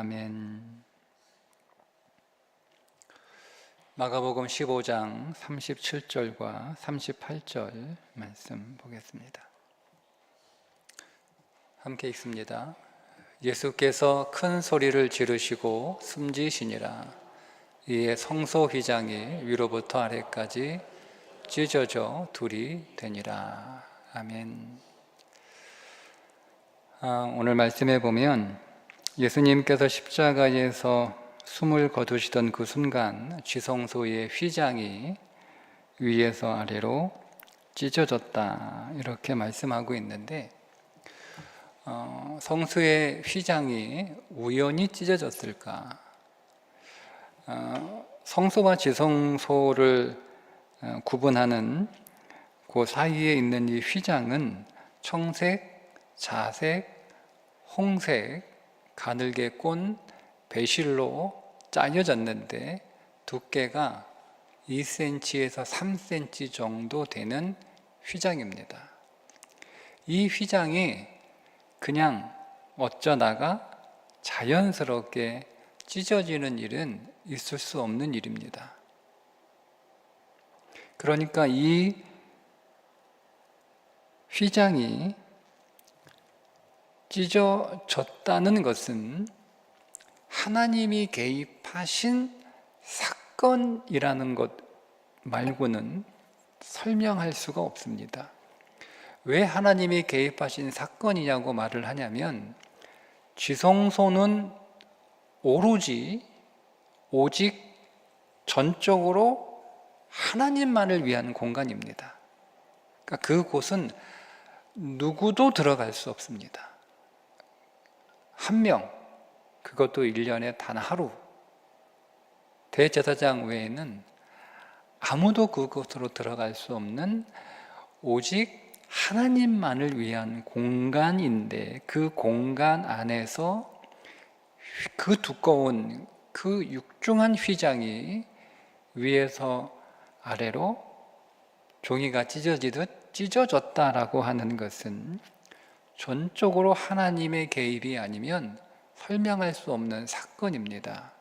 아멘. 마가복음 15장 37절과 38절 말씀 보겠습니다. 함께 읽습니다. 예수께서 큰 소리를 지르시고 숨지시니라. 이에 성소 휘장이 위로부터 아래까지 찢어져 둘이 되니라. 아멘. 오늘 말씀에 보면 예수님께서 십자가에서 숨을 거두시던 그 순간 지성소의 휘장이 위에서 아래로 찢어졌다, 이렇게 말씀하고 있는데, 성소의 휘장이 우연히 찢어졌을까? 성소와 지성소를 구분하는 그 사이에 있는 이 휘장은 청색, 자색, 홍색, 가늘게 꼰 배실로 짜여졌는데 두께가 2cm에서 3cm 정도 되는 휘장입니다. 이 휘장이 그냥 어쩌다가 자연스럽게 찢어지는 일은 있을 수 없는 일입니다. 그러니까 이 휘장이 찢어졌다는 것은 하나님이 개입하신 사건이라는 것 말고는 설명할 수가 없습니다. 왜 하나님이 개입하신 사건이냐고 말을 하냐면, 지성소는 오직 전적으로 하나님만을 위한 공간입니다. 그러니까 그곳은 누구도 들어갈 수 없습니다. 한 명, 그것도 1년에 단 하루, 대제사장 외에는 아무도 그곳으로 들어갈 수 없는 오직 하나님만을 위한 공간인데, 그 공간 안에서 그 두꺼운, 그 육중한 휘장이 위에서 아래로 종이가 찢어지듯 찢어졌다라고 하는 것은 전적으로 하나님의 개입이 아니면 설명할 수 없는 사건입니다.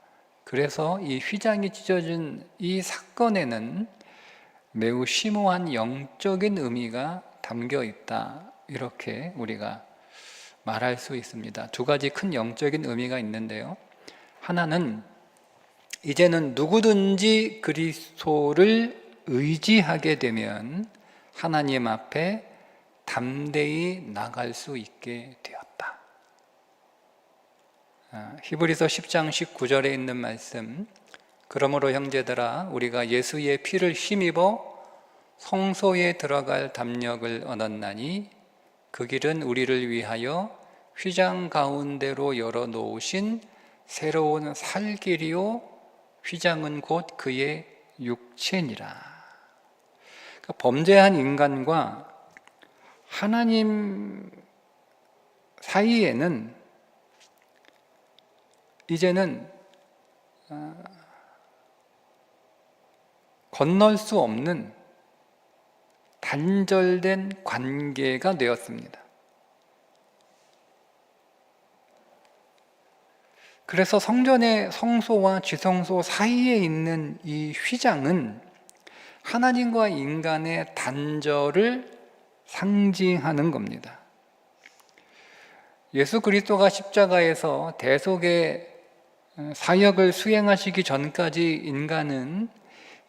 그래서 이 휘장이 찢어진 이 사건에는 매우 심오한 영적인 의미가 담겨 있다, 이렇게 우리가 말할 수 있습니다. 두 가지 큰 영적인 의미가 있는데요. 하나는 이제는 누구든지 그리스도를 의지하게 되면 하나님 앞에 담대히 나갈 수 있게 되었다. 히브리서 10장 19절에 있는 말씀, 그러므로 형제들아 우리가 예수의 피를 힘입어 성소에 들어갈 담력을 얻었나니 그 길은 우리를 위하여 휘장 가운데로 열어놓으신 새로운 살 길이요 휘장은 곧 그의 육체니라. 그러니까 범죄한 인간과 하나님 사이에는 이제는 건널 수 없는 단절된 관계가 되었습니다. 그래서 성전의 성소와 지성소 사이에 있는 이 휘장은 하나님과 인간의 단절을 상징하는 겁니다. 예수 그리스도가 십자가에서 대속의 사역을 수행하시기 전까지 인간은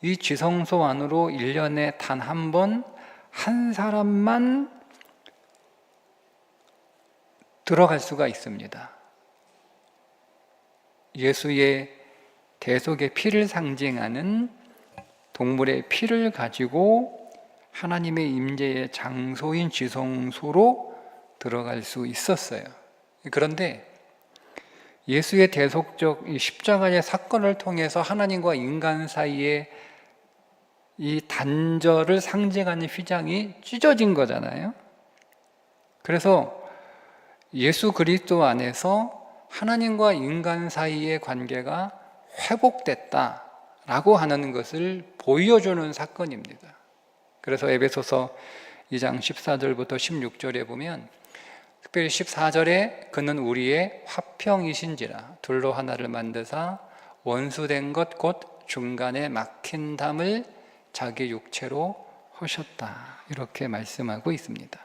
이 지성소 안으로 1년에 단 한 번 한 사람만 들어갈 수가 있습니다. 예수의 대속의 피를 상징하는 동물의 피를 가지고 하나님의 임재의 장소인 지성소로 들어갈 수 있었어요. 그런데 예수의 대속적 이 십자가의 사건을 통해서 하나님과 인간 사이에 이 단절을 상징하는 휘장이 찢어진 거잖아요. 그래서 예수 그리스도 안에서 하나님과 인간 사이의 관계가 회복됐다라고 하는 것을 보여주는 사건입니다. 그래서 에베소서 2장 14절부터 16절에 보면 특별히 14절에 그는 우리의 화평이신지라 둘로 하나를 만드사 원수된 것 곧 중간에 막힌 담을 자기 육체로 하셨다. 이렇게 말씀하고 있습니다.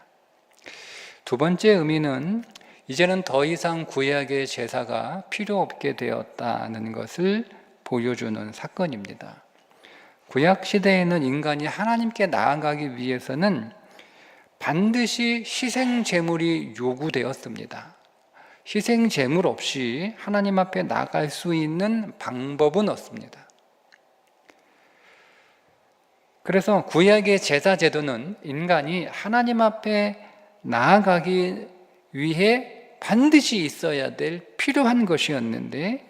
두 번째 의미는 이제는 더 이상 구약의 제사가 필요 없게 되었다는 것을 보여주는 사건입니다. 구약 시대에는 인간이 하나님께 나아가기 위해서는 반드시 희생 제물이 요구되었습니다. 희생 제물 없이 하나님 앞에 나갈 수 있는 방법은 없습니다. 그래서 구약의 제사 제도는 인간이 하나님 앞에 나아가기 위해 반드시 있어야 될 필요한 것이었는데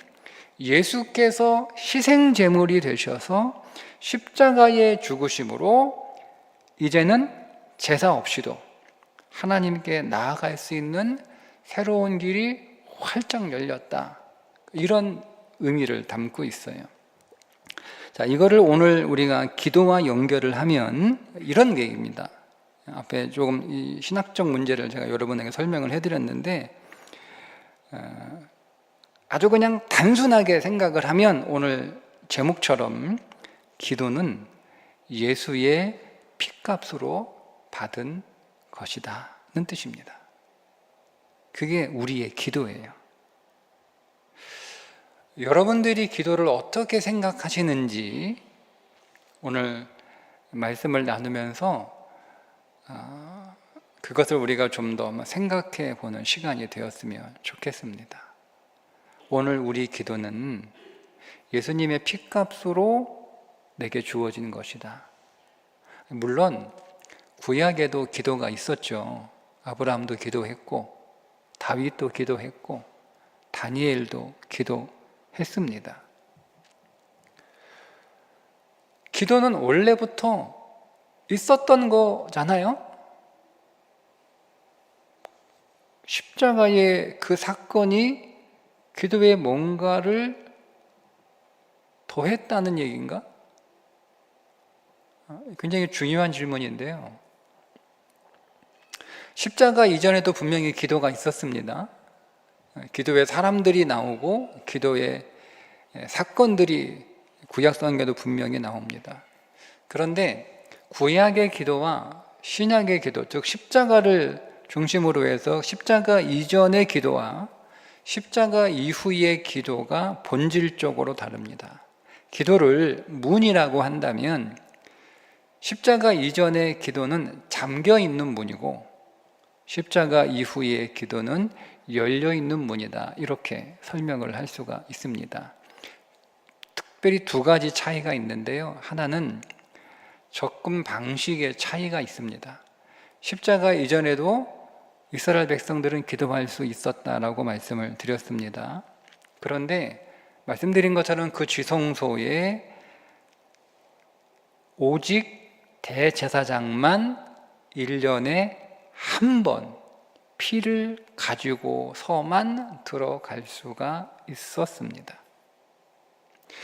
예수께서 희생 제물이 되셔서 십자가의 죽으심으로 이제는 제사 없이도 하나님께 나아갈 수 있는 새로운 길이 활짝 열렸다. 이런 의미를 담고 있어요. 자, 이거를 오늘 우리가 기도와 연결을 하면 이런 얘기입니다. 앞에 조금 이 신학적 문제를 제가 여러분에게 설명을 해드렸는데 아주 그냥 단순하게 생각을 하면 오늘 제목처럼 기도는 예수의 핏값으로 받은 것이다는 뜻입니다. 그게 우리의 기도예요. 여러분들이 기도를 어떻게 생각하시는지 오늘 말씀을 나누면서 그것을 우리가 좀 더 생각해 보는 시간이 되었으면 좋겠습니다. 오늘 우리 기도는 예수님의 핏값으로 내게 주어진 것이다. 물론 구약에도 기도가 있었죠. 아브라함도 기도했고 다윗도 기도했고 다니엘도 기도했습니다. 기도는 원래부터 있었던 거잖아요. 십자가의 그 사건이 기도에 뭔가를 더했다는 얘기인가? 굉장히 중요한 질문인데요. 십자가 이전에도 분명히 기도가 있었습니다. 기도에 사람들이 나오고 기도의 사건들이 구약성경에도 분명히 나옵니다. 그런데 구약의 기도와 신약의 기도, 즉 십자가를 중심으로 해서 십자가 이전의 기도와 십자가 이후의 기도가 본질적으로 다릅니다. 기도를 문이라고 한다면 십자가 이전의 기도는 잠겨 있는 문이고 십자가 이후의 기도는 열려 있는 문이다. 이렇게 설명을 할 수가 있습니다. 특별히 두 가지 차이가 있는데요. 하나는 접근 방식의 차이가 있습니다. 십자가 이전에도 이스라엘 백성들은 기도할 수 있었다라고 말씀을 드렸습니다. 그런데 말씀드린 것처럼 그 지성소에 오직 대제사장만 1년에 한 번 피를 가지고서만 들어갈 수가 있었습니다.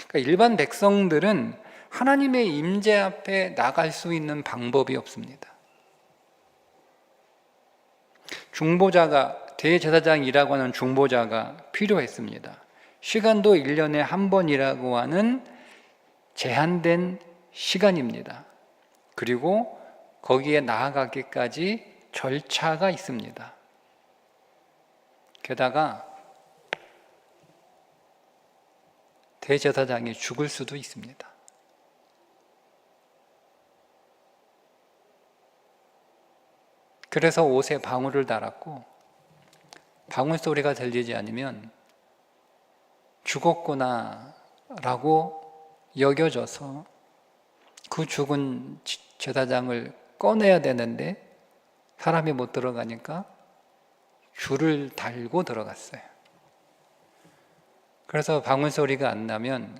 그러니까 일반 백성들은 하나님의 임재 앞에 나갈 수 있는 방법이 없습니다. 중보자가, 대제사장이라고 하는 중보자가 필요했습니다. 시간도 1년에 한 번이라고 하는 제한된 시간입니다. 그리고 거기에 나아가기까지 절차가 있습니다. 게다가 대제사장이 죽을 수도 있습니다. 그래서 옷에 방울을 달았고 방울 소리가 들리지 않으면 죽었구나 라고 여겨져서 그 죽은 제사장을 꺼내야 되는데 사람이 못 들어가니까 줄을 달고 들어갔어요. 그래서 방울 소리가 안 나면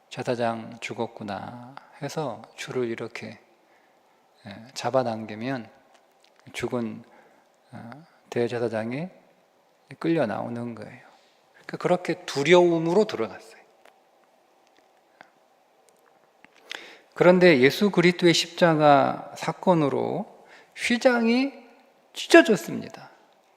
제사장 죽었구나 해서 줄을 이렇게 잡아당기면 죽은 대제사장이 끌려 나오는 거예요. 그렇게 두려움으로 들어갔어요. 그런데 예수 그리스도의 십자가 사건으로 휘장이 찢어졌습니다.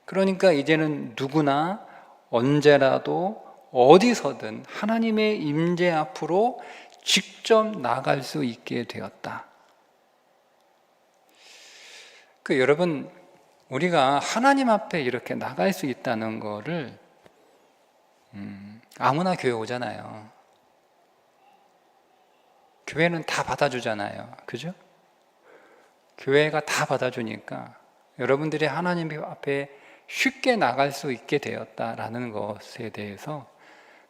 그러니까 이제는 누구나 언제라도 어디서든 하나님의 임재 앞으로 직접 나갈 수 있게 되었다. 여러분, 우리가 하나님 앞에 이렇게 나갈 수 있다는 거를 아무나 교회 오잖아요. 교회는 다 받아주잖아요. 그죠? 교회가 다 받아주니까 여러분들이 하나님 앞에 쉽게 나갈 수 있게 되었다라는 것에 대해서,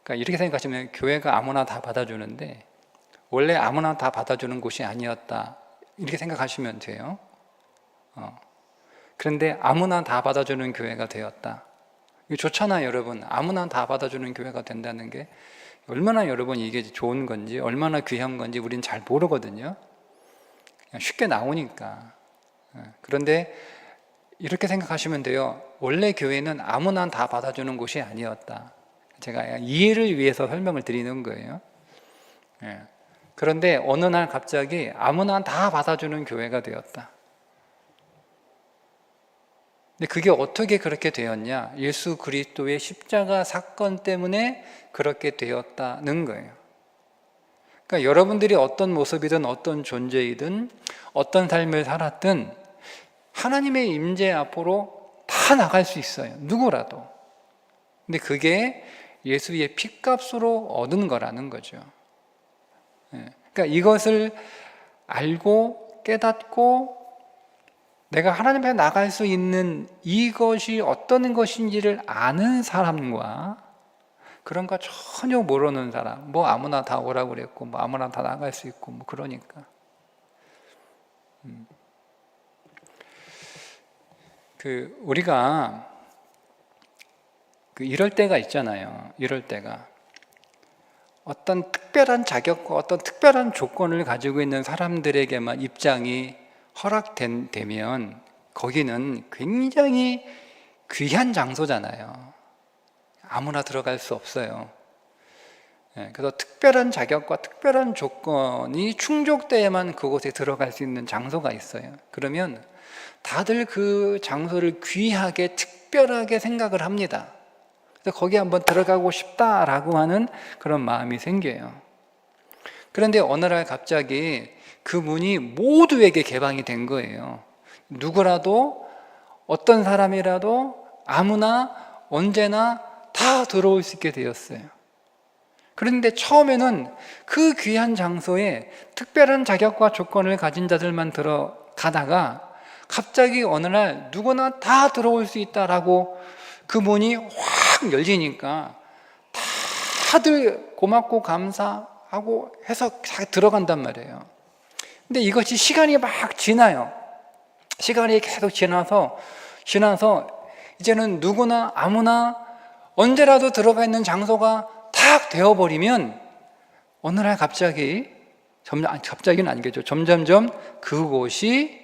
그러니까 이렇게 생각하시면 교회가 아무나 다 받아주는데 원래 아무나 다 받아주는 곳이 아니었다, 이렇게 생각하시면 돼요. 그런데 아무나 다 받아주는 교회가 되었다. 이거 좋잖아요, 여러분. 아무나 다 받아주는 교회가 된다는 게 얼마나 여러분 이게 좋은 건지, 얼마나 귀한 건지 우리는 잘 모르거든요. 그냥 쉽게 나오니까. 그런데 이렇게 생각하시면 돼요. 원래 교회는 아무나 다 받아주는 곳이 아니었다. 제가 이해를 위해서 설명을 드리는 거예요. 그런데 어느 날 갑자기 아무나 다 받아주는 교회가 되었다. 근데 그게 어떻게 그렇게 되었냐? 예수 그리스도의 십자가 사건 때문에 그렇게 되었다는 거예요. 그러니까 여러분들이 어떤 모습이든 어떤 존재이든 어떤 삶을 살았든 하나님의 임재 앞으로 다 나갈 수 있어요. 누구라도. 근데 그게 예수의 피값으로 얻은 거라는 거죠. 그러니까 이것을 알고 깨닫고 내가 하나님 앞에 나갈 수 있는 이것이 어떤 것인지를 아는 사람과 그런 거 전혀 모르는 사람, 뭐 아무나 다 오라고 그랬고 뭐 아무나 다 나갈 수 있고 뭐 그러니까. 우리가 이럴 때가 있잖아요. 이럴 때가 어떤 특별한 자격과 어떤 특별한 조건을 가지고 있는 사람들에게만 입장이 허락되면 거기는 굉장히 귀한 장소잖아요. 아무나 들어갈 수 없어요. 그래서 특별한 자격과 특별한 조건이 충족돼야만 그곳에 들어갈 수 있는 장소가 있어요. 그러면 다들 그 장소를 귀하게 특별하게 생각을 합니다. 그래서 거기 한번 들어가고 싶다라고 하는 그런 마음이 생겨요. 그런데 어느 날 갑자기 그 문이 모두에게 개방이 된 거예요. 누구라도 어떤 사람이라도 아무나 언제나 다 들어올 수 있게 되었어요. 그런데 처음에는 그 귀한 장소에 특별한 자격과 조건을 가진 자들만 들어가다가 갑자기 어느 날 누구나 다 들어올 수 있다라고 그 문이 확 열리니까 다들 고맙고 감사하고 해서 들어간단 말이에요. 근데 이것이 시간이 막 지나요. 시간이 계속 지나서 이제는 누구나 아무나 언제라도 들어가 있는 장소가 탁 되어버리면 어느 날 갑자기는 아니겠죠. 점점점 그곳이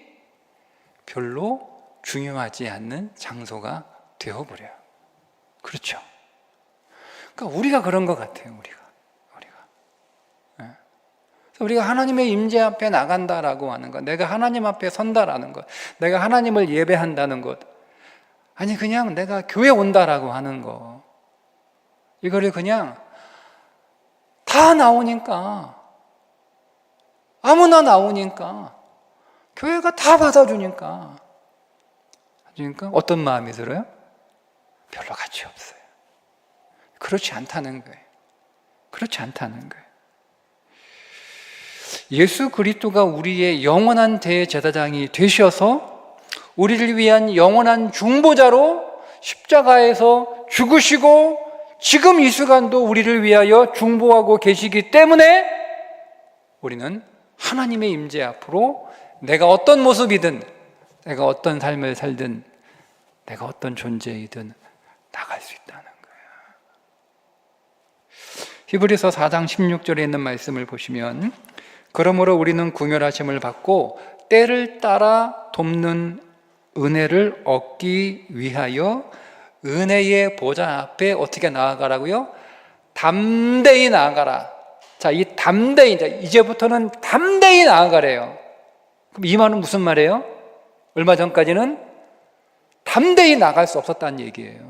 별로 중요하지 않는 장소가 되어버려요. 그렇죠. 그러니까 우리가 그런 것 같아요. 우리가 하나님의 임재 앞에 나간다라고 하는 것, 내가 하나님 앞에 선다라는 것, 내가 하나님을 예배한다는 것, 아니 그냥 내가 교회 온다라고 하는 거, 이거를 그냥 다 나오니까, 아무나 나오니까, 교회가 다 받아주니까, 그러니까 어떤 마음이 들어요? 별로 가치 없어요. 그렇지 않다는 거예요. 그렇지 않다는 거예요. 예수 그리스도가 우리의 영원한 대제사장이 되셔서 우리를 위한 영원한 중보자로 십자가에서 죽으시고 지금 이 순간도 우리를 위하여 중보하고 계시기 때문에 우리는 하나님의 임재 앞으로 내가 어떤 모습이든, 내가 어떤 삶을 살든, 내가 어떤 존재이든 나갈 수 있다는 거예요. 히브리서 4장 16절에 있는 말씀을 보시면, 그러므로 우리는 구별하심을 받고 때를 따라 돕는 은혜를 얻기 위하여 은혜의 보좌 앞에 어떻게 나아가라고요? 담대히 나아가라. 자, 이 담대히, 이제부터는 담대히 나아가래요. 그럼 이 말은 무슨 말이에요? 얼마 전까지는 담대히 나갈 수 없었다는 얘기예요.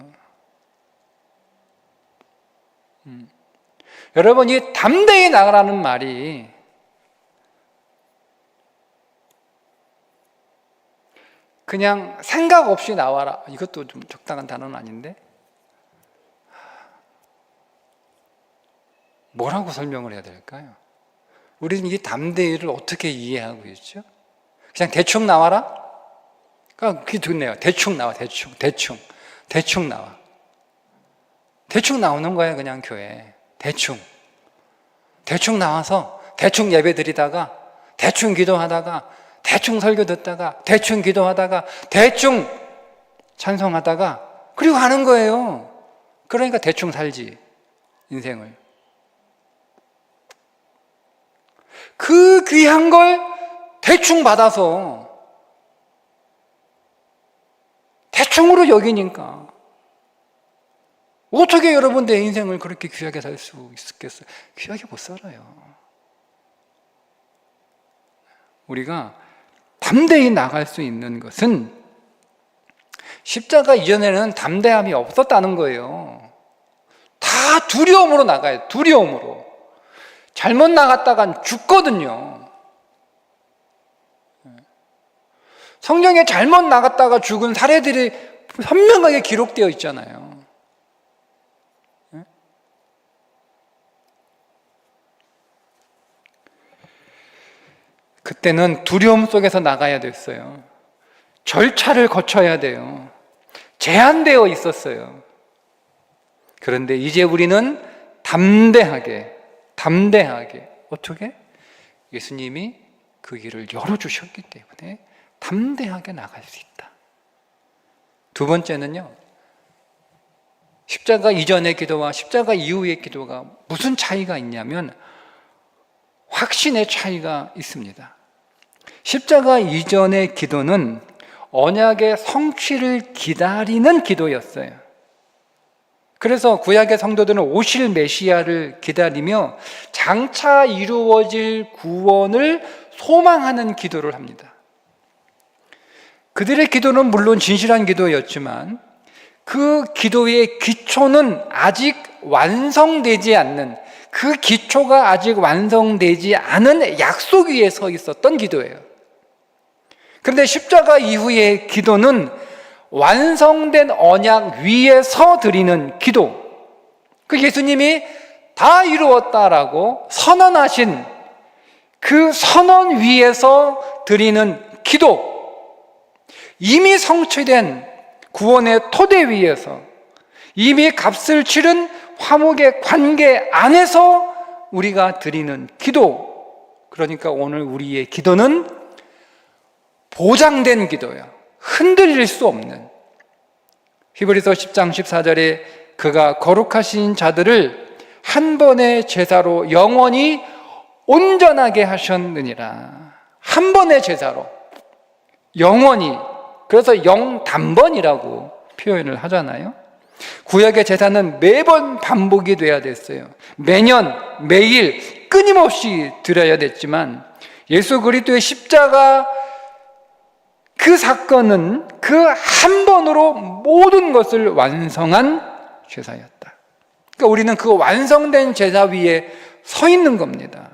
여러분, 이 담대히 나가라는 말이 그냥 생각 없이 나와라, 이것도 좀 적당한 단어는 아닌데, 뭐라고 설명을 해야 될까요? 우리는 이 담대히를 어떻게 이해하고 있죠? 그냥 대충 나와라? 그게 좋네요. 대충 나와, 대충 나와. 대충 나오는 거예요, 그냥 교회. 대충 나와서 대충 예배 드리다가, 대충 기도하다가, 대충 설교 듣다가, 대충 기도하다가, 대충 찬송하다가, 그리고 가는 거예요. 그러니까 대충 살지, 인생을. 그 귀한 걸 대충 받아서 대충으로 여기니까 어떻게 여러분 내 인생을 그렇게 귀하게 살 수 있겠어요? 귀하게 못 살아요. 우리가 담대히 나갈 수 있는 것은 십자가 이전에는 담대함이 없었다는 거예요. 다 두려움으로 나가요. 두려움으로. 잘못 나갔다간 죽거든요. 성경에 잘못 나갔다가 죽은 사례들이 선명하게 기록되어 있잖아요. 그때는 두려움 속에서 나가야 됐어요. 절차를 거쳐야 돼요. 제한되어 있었어요. 그런데 이제 우리는 담대하게 어떻게? 예수님이 그 길을 열어주셨기 때문에 담대하게 나갈 수 있다. 두 번째는요, 십자가 이전의 기도와 십자가 이후의 기도가 무슨 차이가 있냐면 확신의 차이가 있습니다. 십자가 이전의 기도는 언약의 성취를 기다리는 기도였어요. 그래서 구약의 성도들은 오실 메시아를 기다리며 장차 이루어질 구원을 소망하는 기도를 합니다. 그들의 기도는 물론 진실한 기도였지만 그 기도의 기초는 아직 완성되지 않는, 그 기초가 아직 완성되지 않은 약속 위에 서 있었던 기도예요. 그런데 십자가 이후의 기도는 완성된 언약 위에서 드리는 기도, 그 예수님이 다 이루었다라고 선언하신 그 선언 위에서 드리는 기도, 이미 성취된 구원의 토대 위에서 이미 값을 치른 화목의 관계 안에서 우리가 드리는 기도. 그러니까 오늘 우리의 기도는 보장된 기도예요. 흔들릴 수 없는. 히브리서 10장 14절에 그가 거룩하신 자들을 한 번의 제사로 영원히 온전하게 하셨느니라. 한 번의 제사로 영원히. 그래서 영단번이라고 표현을 하잖아요. 구약의 제사는 매번 반복이 돼야 됐어요. 매년 매일 끊임없이 드려야 됐지만 예수 그리스도의 십자가 그 사건은 그 한 번으로 모든 것을 완성한 제사였다. 그러니까 우리는 그 완성된 제사 위에 서 있는 겁니다.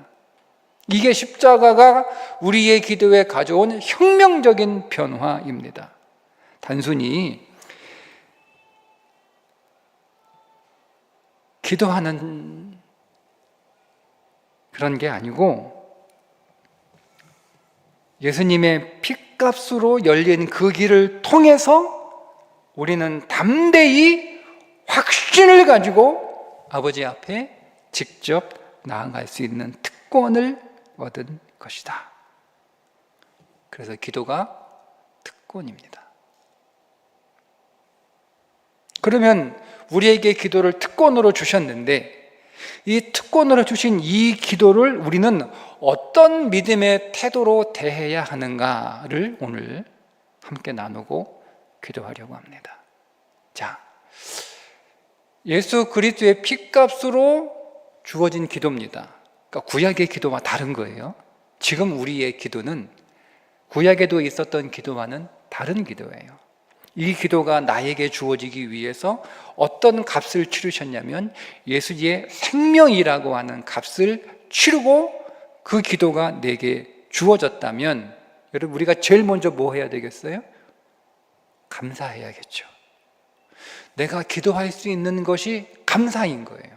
이게 십자가가 우리의 기도에 가져온 혁명적인 변화입니다. 단순히 기도하는 그런 게 아니고 예수님의 핏값으로 열린 그 길을 통해서 우리는 담대히 확신을 가지고 아버지 앞에 직접 나아갈 수 있는 특권을 얻은 것이다. 그래서 기도가 특권입니다. 그러면 우리에게 기도를 특권으로 주셨는데 이 특권으로 주신 이 기도를 우리는 어떤 믿음의 태도로 대해야 하는가를 오늘 함께 나누고 기도하려고 합니다. 자, 예수 그리스도의 핏값으로 주어진 기도입니다. 그러니까 구약의 기도와 다른 거예요. 지금 우리의 기도는 구약에도 있었던 기도와는 다른 기도예요. 이 기도가 나에게 주어지기 위해서 어떤 값을 치르셨냐면 예수의 생명이라고 하는 값을 치르고 그 기도가 내게 주어졌다면, 여러분, 우리가 제일 먼저 뭐 해야 되겠어요? 감사해야겠죠. 내가 기도할 수 있는 것이 감사인 거예요.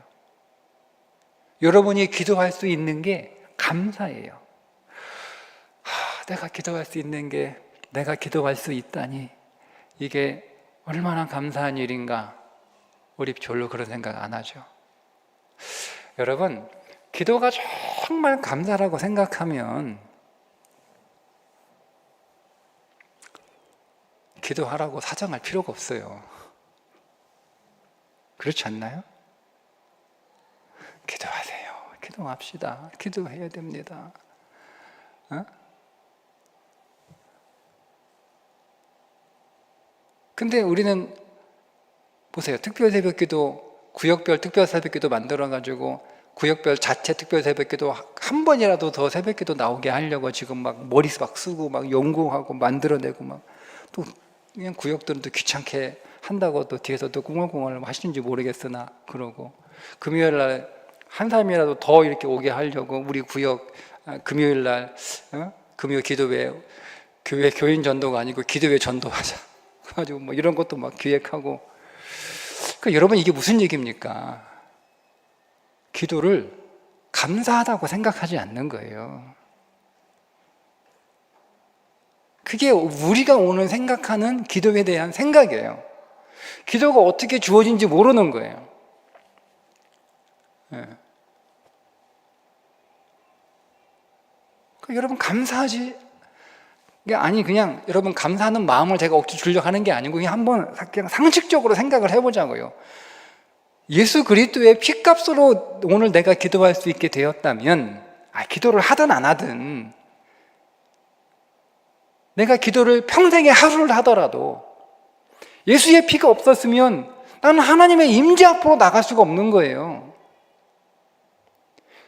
여러분이 기도할 수 있는 게 감사예요. 내가 기도할 수 있는 게, 내가 기도할 수 있다니 이게 얼마나 감사한 일인가. 우리 별로 그런 생각 안 하죠. 여러분, 기도가 정말 감사라고 생각하면 기도하라고 사정할 필요가 없어요. 그렇지 않나요? 기도하세요. 기도합시다. 기도해야 됩니다. 근데 우리는 보세요. 특별 새벽기도, 구역별 특별 새벽기도 만들어가지고 구역별 자체 특별 새벽기도 한 번이라도 더 새벽기도 나오게 하려고 지금 막 머리 막 쓰고 막 연구하고 만들어내고 막, 또 그냥 구역들은 또 귀찮게 한다고 또 뒤에서 또 꿍얼꿍얼 하시는지 모르겠으나 그러고, 금요일 날 한 사람이라도 더 이렇게 오게 하려고 우리 구역 금요일 날 금요 기도회, 교회 교인 전도가 아니고 기도회 전도하자 그래가지고 뭐 이런 것도 막 기획하고. 그러니까 여러분, 이게 무슨 얘기입니까? 기도를 감사하다고 생각하지 않는 거예요. 그게 우리가 오늘 생각하는 기도에 대한 생각이에요. 기도가 어떻게 주어진지 모르는 거예요. 네. 그러니까 여러분, 감사하지. 아니, 그냥 여러분 감사하는 마음을 제가 억지 주려고 하는 게 아니고 그냥 한번 그냥 상식적으로 생각을 해보자고요. 예수 그리스도의 피값으로 오늘 내가 기도할 수 있게 되었다면, 기도를 하든 안 하든, 내가 기도를 평생에 하루를 하더라도 예수의 피가 없었으면 나는 하나님의 임재 앞으로 나갈 수가 없는 거예요.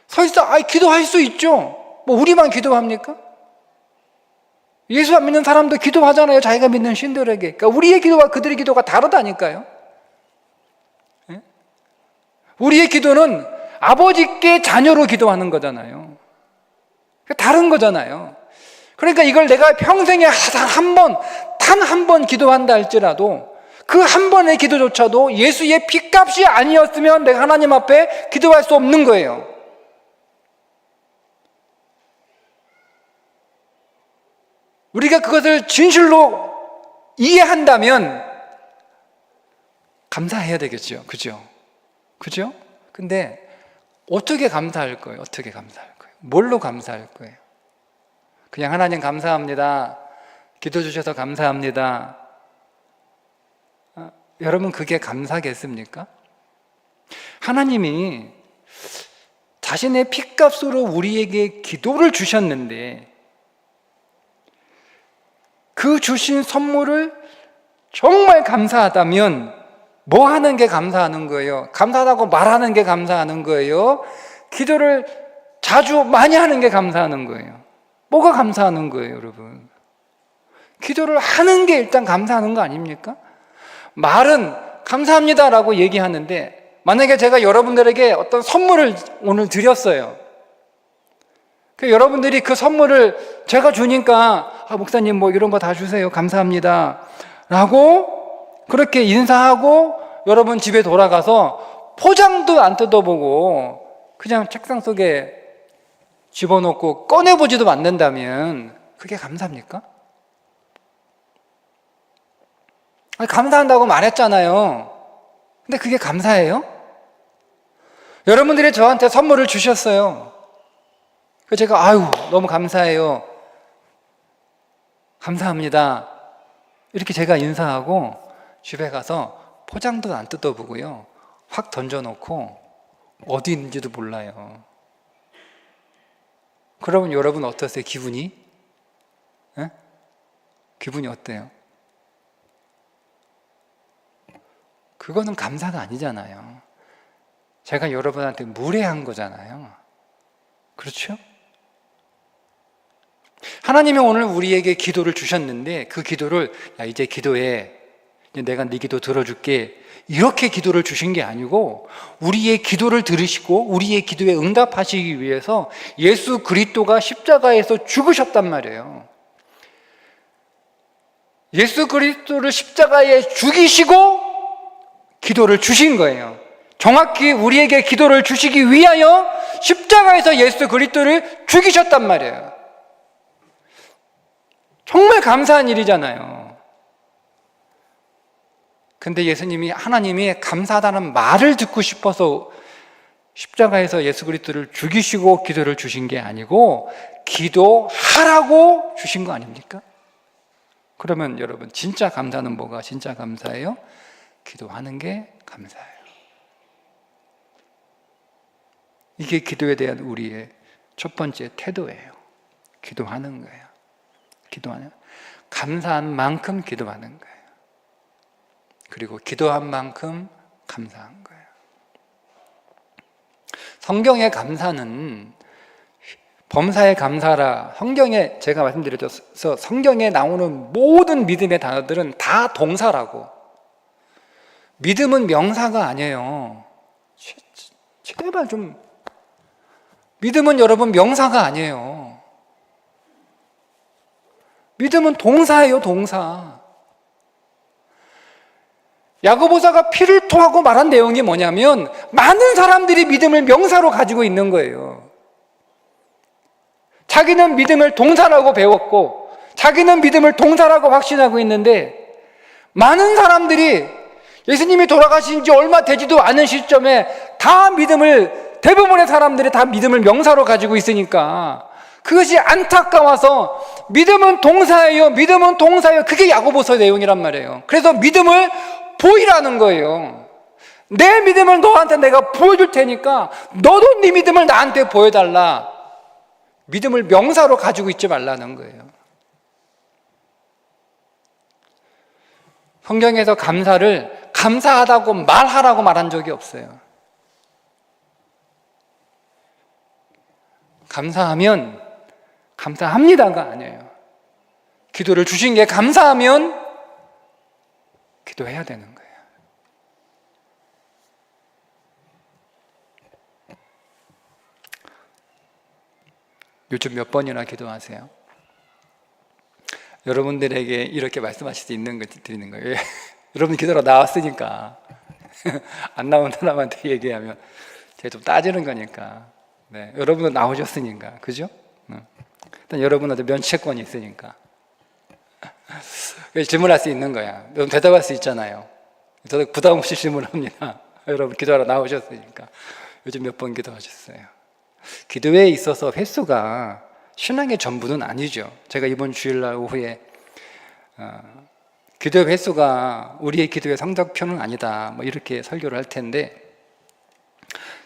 설사 기도할 수 있죠. 뭐 우리만 기도합니까? 예수 안 믿는 사람도 기도하잖아요. 자기가 믿는 신들에게. 그러니까 우리의 기도와 그들의 기도가 다르다니까요. 네? 우리의 기도는 아버지께 자녀로 기도하는 거잖아요. 다른 거잖아요. 그러니까 이걸 내가 평생에 단 한 번 기도한다 할지라도 그 한 번의 기도조차도 예수의 피값이 아니었으면 내가 하나님 앞에 기도할 수 없는 거예요. 우리가 그것을 진실로 이해한다면 감사해야 되겠죠. 그죠? 그죠? 근데 어떻게 감사할 거예요? 어떻게 감사할 거예요? 뭘로 감사할 거예요? 그냥 하나님 감사합니다. 기도 주셔서 감사합니다. 여러분, 그게 감사겠습니까? 하나님이 자신의 피값으로 우리에게 기도를 주셨는데 그 주신 선물을 정말 감사하다면 뭐 하는 게 감사하는 거예요? 감사하다고 말하는 게 감사하는 거예요? 기도를 자주 많이 하는 게 감사하는 거예요? 뭐가 감사하는 거예요, 여러분? 기도를 하는 게 일단 감사하는 거 아닙니까? 말은 감사합니다라고 얘기하는데, 만약에 제가 여러분들에게 어떤 선물을 오늘 드렸어요. 여러분들이 그 선물을 제가 주니까 목사님 뭐 이런 거 다 주세요. 감사합니다. 라고 그렇게 인사하고 여러분 집에 돌아가서 포장도 안 뜯어보고 그냥 책상 속에 집어넣고 꺼내보지도 않는다면 그게 감사합니까? 감사한다고 말했잖아요. 근데 그게 감사해요? 여러분들이 저한테 선물을 주셨어요. 제가 너무 감사해요. 감사합니다. 이렇게 제가 인사하고 집에 가서 포장도 안 뜯어보고요. 확 던져놓고 어디 있는지도 몰라요. 그러면 여러분 어떠세요? 기분이? 에? 기분이 어때요? 그거는 감사가 아니잖아요. 제가 여러분한테 무례한 거잖아요. 그렇죠? 하나님이 오늘 우리에게 기도를 주셨는데 그 기도를 이제 기도해 내가 네 기도 들어줄게, 이렇게 기도를 주신 게 아니고 우리의 기도를 들으시고 우리의 기도에 응답하시기 위해서 예수 그리스도가 십자가에서 죽으셨단 말이에요. 예수 그리스도를 십자가에 죽이시고 기도를 주신 거예요. 정확히 우리에게 기도를 주시기 위하여 십자가에서 예수 그리스도를 죽이셨단 말이에요. 정말 감사한 일이잖아요. 근데 하나님이 감사하다는 말을 듣고 싶어서 십자가에서 예수 그리스도를 죽이시고 기도를 주신 게 아니고 기도하라고 주신 거 아닙니까? 그러면 여러분, 진짜 감사는 뭐가 진짜 감사해요? 기도하는 게 감사해요. 이게 기도에 대한 우리의 첫 번째 태도예요. 기도하는 거예요. 감사한 만큼 기도하는 거예요. 그리고 기도한 만큼 감사한 거예요. 성경의 감사는 범사에 감사라, 성경에 제가 말씀드렸죠. 성경에 나오는 모든 믿음의 단어들은 다 동사라고. 믿음은 명사가 아니에요. 제발 좀, 믿음은 여러분 명사가 아니에요. 믿음은 동사예요, 동사. 야고보서가 피를 토하고 말한 내용이 뭐냐면 많은 사람들이 믿음을 명사로 가지고 있는 거예요. 자기는 믿음을 동사라고 배웠고 자기는 믿음을 동사라고 확신하고 있는데 많은 사람들이 예수님이 돌아가신 지 얼마 되지도 않은 시점에 대부분의 사람들이 다 믿음을 명사로 가지고 있으니까 그것이 안타까워서 믿음은 동사예요, 믿음은 동사예요. 그게 야고보서 내용이란 말이에요. 그래서 믿음을 보이라는 거예요. 내 믿음을 너한테 내가 보여줄 테니까 너도 네 믿음을 나한테 보여달라. 믿음을 명사로 가지고 있지 말라는 거예요. 성경에서 감사를 감사하다고 말하라고 말한 적이 없어요. 감사하면 감사합니다가 아니에요. 기도를 주신 게 감사하면 기도해야 되는 거예요. 요즘 몇 번이나 기도하세요? 여러분들에게 이렇게 말씀하실 수 있는 거 드리는 거예요. 여러분 기도로 나왔으니까 안 나온 사람한테 얘기하면 제가 좀 따지는 거니까. 네, 여러분도 나오셨으니까, 그죠? 일단 여러분한테 면책권이 있으니까 질문할 수 있는 거야. 여러분 대답할 수 있잖아요. 저도 부담 없이 질문합니다. 여러분 기도하러 나오셨으니까. 요즘 몇 번 기도하셨어요? 기도에 있어서 횟수가 신앙의 전부는 아니죠. 제가 이번 주일날 오후에 기도의 횟수가 우리의 기도의 성적표는 아니다, 뭐 이렇게 설교를 할 텐데,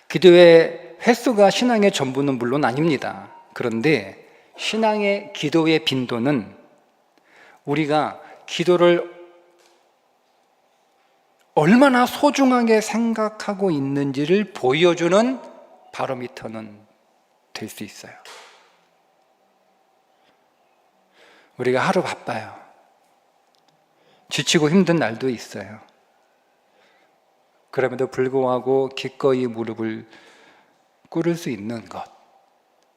기도의 횟수가 신앙의 전부는 물론 아닙니다. 그런데 신앙의 기도의 빈도는 우리가 기도를 얼마나 소중하게 생각하고 있는지를 보여주는 바로미터는 될 수 있어요. 우리가 하루 바빠요. 지치고 힘든 날도 있어요. 그럼에도 불구하고 기꺼이 무릎을 꿇을 수 있는 것,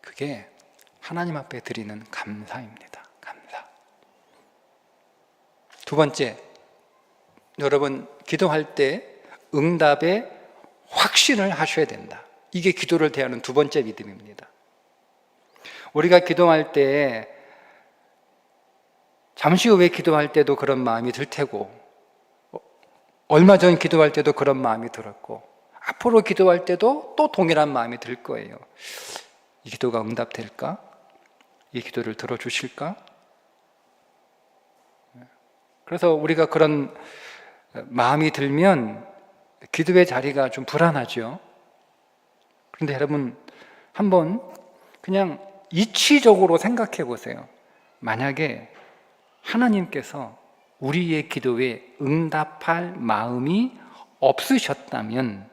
그게 하나님 앞에 드리는 감사입니다. 감사. 두 번째, 여러분 기도할 때 응답에 확신을 하셔야 된다. 이게 기도를 대하는 두 번째 믿음입니다. 우리가 기도할 때 잠시 후에 기도할 때도 그런 마음이 들 테고, 얼마 전 기도할 때도 그런 마음이 들었고, 앞으로 기도할 때도 또 동일한 마음이 들 거예요. 이 기도가 응답될까? 이 기도를 들어주실까? 그래서 우리가 그런 마음이 들면 기도의 자리가 좀 불안하죠. 그런데 여러분, 한번 그냥 이치적으로 생각해 보세요. 만약에 하나님께서 우리의 기도에 응답할 마음이 없으셨다면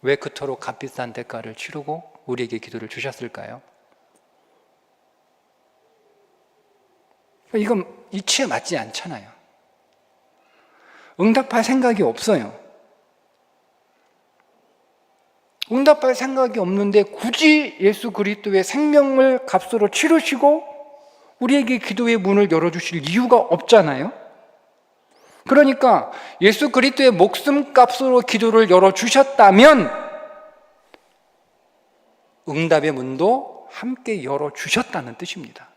왜 그토록 값비싼 대가를 치르고 우리에게 기도를 주셨을까요? 이건 이치에 맞지 않잖아요. 응답할 생각이 없어요. 응답할 생각이 없는데 굳이 예수 그리스도의 생명을 값으로 치르시고 우리에게 기도의 문을 열어주실 이유가 없잖아요. 그러니까 예수 그리스도의 목숨값으로 기도를 열어주셨다면 응답의 문도 함께 열어주셨다는 뜻입니다.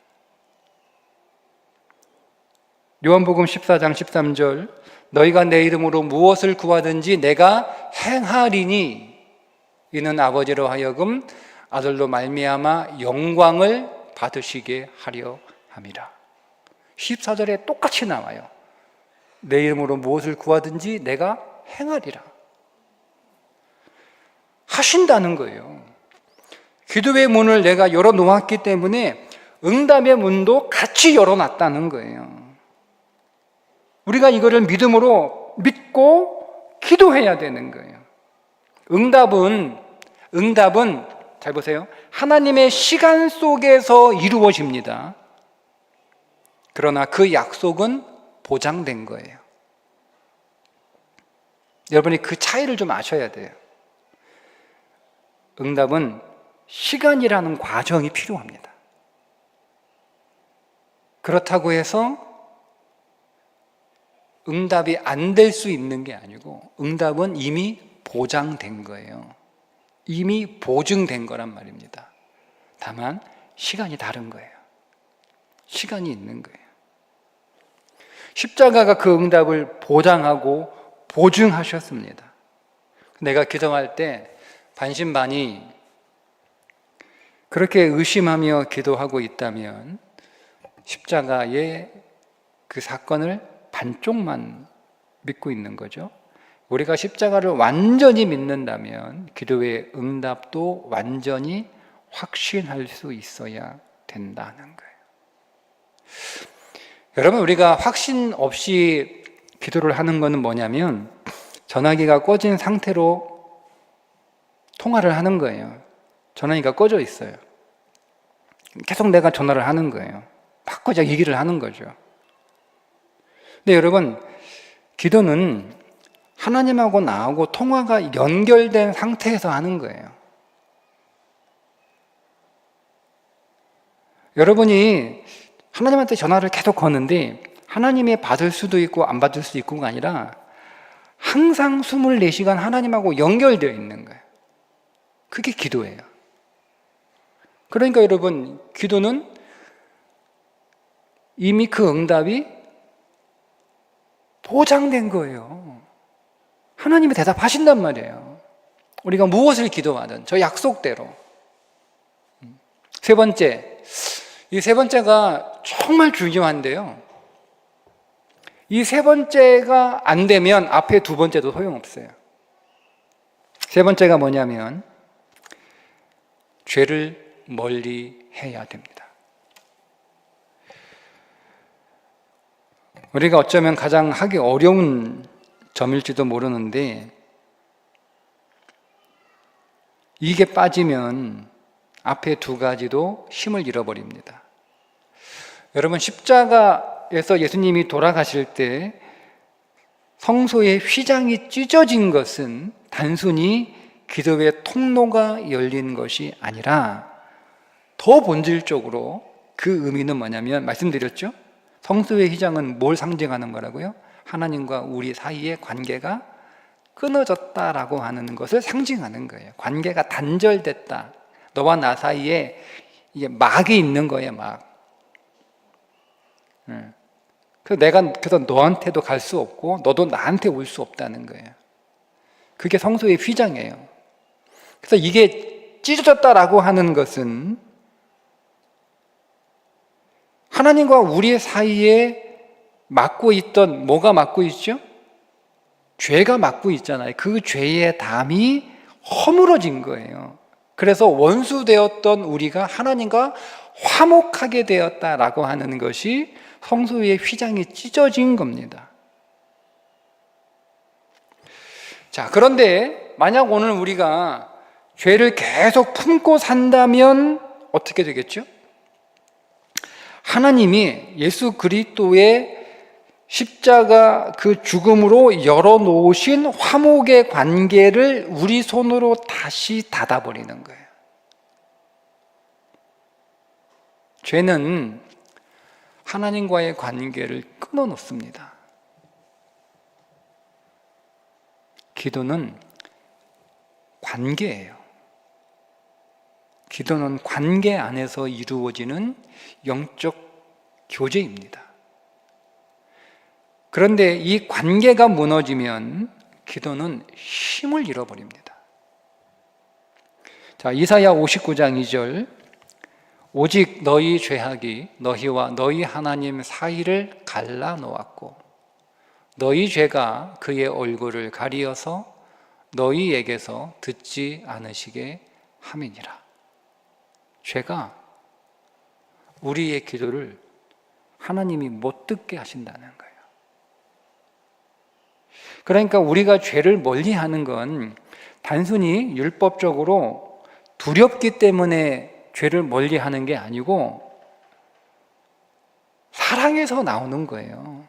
요한복음 14장 13절 너희가 내 이름으로 무엇을 구하든지 내가 행하리니 이는 아버지로 하여금 아들로 말미암아 영광을 받으시게 하려 함이라. 14절에 똑같이 나와요. 내 이름으로 무엇을 구하든지 내가 행하리라. 하신다는 거예요. 기도의 문을 내가 열어놓았기 때문에 응답의 문도 같이 열어놨다는 거예요. 우리가 이거를 믿음으로 믿고 기도해야 되는 거예요. 응답은 잘 보세요. 하나님의 시간 속에서 이루어집니다. 그러나 그 약속은 보장된 거예요. 여러분이 그 차이를 좀 아셔야 돼요. 응답은 시간이라는 과정이 필요합니다. 그렇다고 해서 응답이 안 될 수 있는 게 아니고 응답은 이미 보장된 거예요. 이미 보증된 거란 말입니다. 다만 시간이 다른 거예요. 시간이 있는 거예요. 십자가가 그 응답을 보장하고 보증하셨습니다. 내가 기도할 때 반신반의 그렇게 의심하며 기도하고 있다면 십자가의 그 사건을 반쪽만 믿고 있는 거죠. 우리가 십자가를 완전히 믿는다면 기도의 응답도 완전히 확신할 수 있어야 된다는 거예요. 여러분, 우리가 확신 없이 기도를 하는 것은 뭐냐면 전화기가 꺼진 상태로 통화를 하는 거예요. 전화기가 꺼져 있어요. 계속 내가 전화를 하는 거예요. 바꿔서 얘기를 하는 거죠. 근데 여러분, 기도는 하나님하고 나하고 통화가 연결된 상태에서 하는 거예요. 여러분이 하나님한테 전화를 계속 거는데 하나님이 받을 수도 있고 안 받을 수도 있고가 아니라 항상 24시간 하나님하고 연결되어 있는 거예요. 그게 기도예요. 그러니까 여러분, 기도는 이미 그 응답이 보장된 거예요. 하나님이 대답하신단 말이에요. 우리가 무엇을 기도하든 저 약속대로. 세 번째, 이 세 번째가 정말 중요한데요. 이 세 번째가 안 되면 앞에 두 번째도 소용없어요. 세 번째가 뭐냐면 죄를 멀리 해야 됩니다. 우리가 어쩌면 가장 하기 어려운 점일지도 모르는데 이게 빠지면 앞에 두 가지도 힘을 잃어버립니다. 여러분, 십자가에서 예수님이 돌아가실 때 성소의 휘장이 찢어진 것은 단순히 기도의 통로가 열린 것이 아니라 더 본질적으로 그 의미는 뭐냐면 말씀드렸죠? 성소의 휘장은 뭘 상징하는 거라고요? 하나님과 우리 사이의 관계가 끊어졌다라고 하는 것을 상징하는 거예요. 관계가 단절됐다. 너와 나 사이에 이게 막이 있는 거예요, 막. 그래서 너한테도 갈 수 없고 너도 나한테 올 수 없다는 거예요. 그게 성소의 휘장이에요. 그래서 이게 찢어졌다라고 하는 것은 하나님과 우리 사이에 막고 있던 뭐가 막고 있죠? 죄가 막고 있잖아요. 그 죄의 담이 허물어진 거예요. 그래서 원수 되었던 우리가 하나님과 화목하게 되었다라고 하는 것이 성소의 휘장이 찢어진 겁니다. 자, 그런데 만약 오늘 우리가 죄를 계속 품고 산다면 어떻게 되겠죠? 하나님이 예수 그리스도의 십자가 그 죽음으로 열어놓으신 화목의 관계를 우리 손으로 다시 닫아버리는 거예요. 죄는 하나님과의 관계를 끊어놓습니다. 기도는 관계예요. 기도는 관계 안에서 이루어지는 영적 교제입니다. 그런데 이 관계가 무너지면 기도는 힘을 잃어버립니다. 자, 이사야 59장 2절, 오직 너희 죄악이 너희와 너희 하나님 사이를 갈라놓았고 너희 죄가 그의 얼굴을 가리어서 너희에게서 듣지 않으시게 함이니라. 죄가 우리의 기도를 하나님이 못 듣게 하신다는 거예요. 그러니까 우리가 죄를 멀리하는 건 단순히 율법적으로 두렵기 때문에 죄를 멀리하는 게 아니고 사랑에서 나오는 거예요.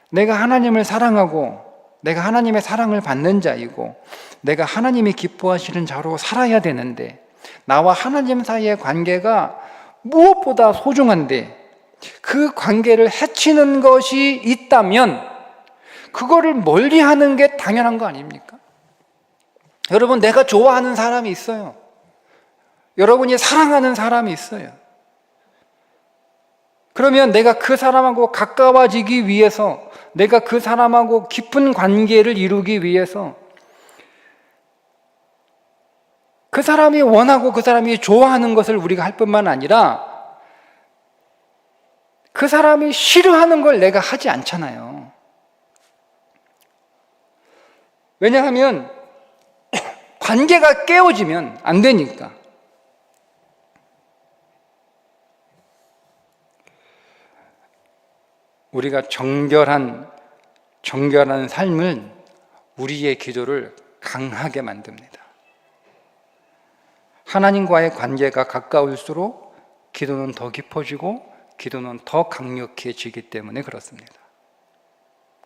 내가 하나님을 사랑하고 내가 하나님의 사랑을 받는 자이고 내가 하나님이 기뻐하시는 자로 살아야 되는데 나와 하나님 사이의 관계가 무엇보다 소중한데 그 관계를 해치는 것이 있다면 그거를 멀리하는 게 당연한 거 아닙니까? 여러분, 내가 좋아하는 사람이 있어요. 여러분이 사랑하는 사람이 있어요. 그러면 내가 그 사람하고 가까워지기 위해서, 내가 그 사람하고 깊은 관계를 이루기 위해서 그 사람이 원하고 그 사람이 좋아하는 것을 우리가 할 뿐만 아니라 그 사람이 싫어하는 걸 내가 하지 않잖아요. 왜냐하면 관계가 깨어지면 안 되니까. 우리가 정결한 삶을, 우리의 기도를 강하게 만듭니다. 하나님과의 관계가 가까울수록 기도는 더 깊어지고 기도는 더 강력해지기 때문에 그렇습니다.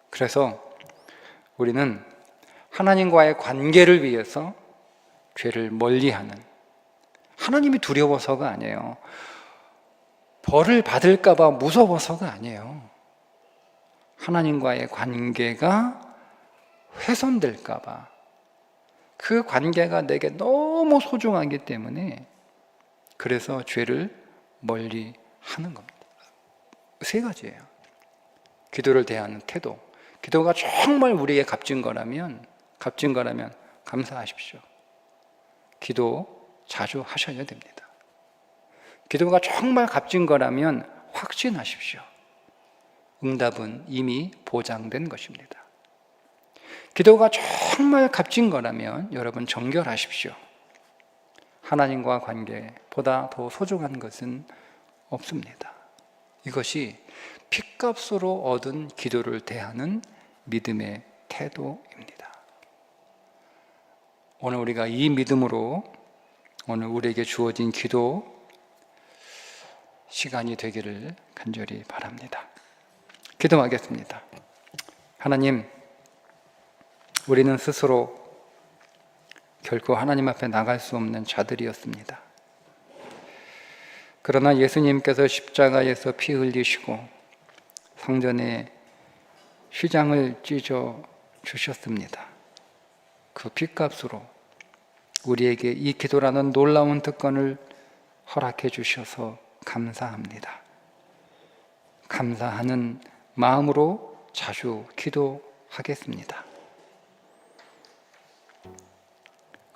그래서 우리는 하나님과의 관계를 위해서 죄를 멀리하는, 하나님이 두려워서가 아니에요. 벌을 받을까 봐 무서워서가 아니에요. 하나님과의 관계가 훼손될까 봐, 그 관계가 내게 너무 소중하기 때문에 그래서 죄를 멀리 하는 겁니다. 세 가지예요. 기도를 대하는 태도. 기도가 정말 우리에게 값진 거라면 감사하십시오. 기도 자주 하셔야 됩니다. 기도가 정말 값진 거라면 확신하십시오. 응답은 이미 보장된 것입니다. 기도가 정말 값진 거라면 여러분 정결하십시오. 하나님과 관계보다 더 소중한 것은 없습니다. 이것이 핏값으로 얻은 기도를 대하는 믿음의 태도입니다. 오늘 우리가 이 믿음으로 오늘 우리에게 주어진 기도 시간이 되기를 간절히 바랍니다. 기도하겠습니다. 하나님, 우리는 스스로 결코 하나님 앞에 나갈 수 없는 자들이었습니다. 그러나 예수님께서 십자가에서 피 흘리시고 성전에 휘장을 찢어 주셨습니다. 그 핏값으로 우리에게 이 기도라는 놀라운 특권을 허락해 주셔서 감사합니다. 감사하는 마음으로 자주 기도하겠습니다.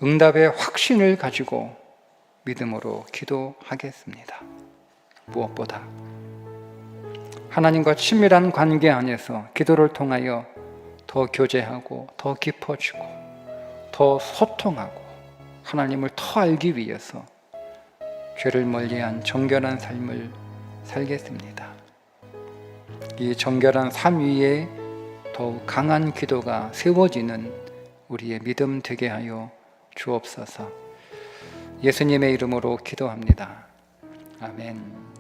응답의 확신을 가지고 믿음으로 기도하겠습니다. 무엇보다 하나님과 친밀한 관계 안에서 기도를 통하여 더 교제하고 더 깊어지고 더 소통하고 하나님을 더 알기 위해서 죄를 멀리한 정결한 삶을 살겠습니다. 이 정결한 삶 위에 더욱 강한 기도가 세워지는 우리의 믿음 되게 하여 주옵소서. 예수님의 이름으로 기도합니다. 아멘.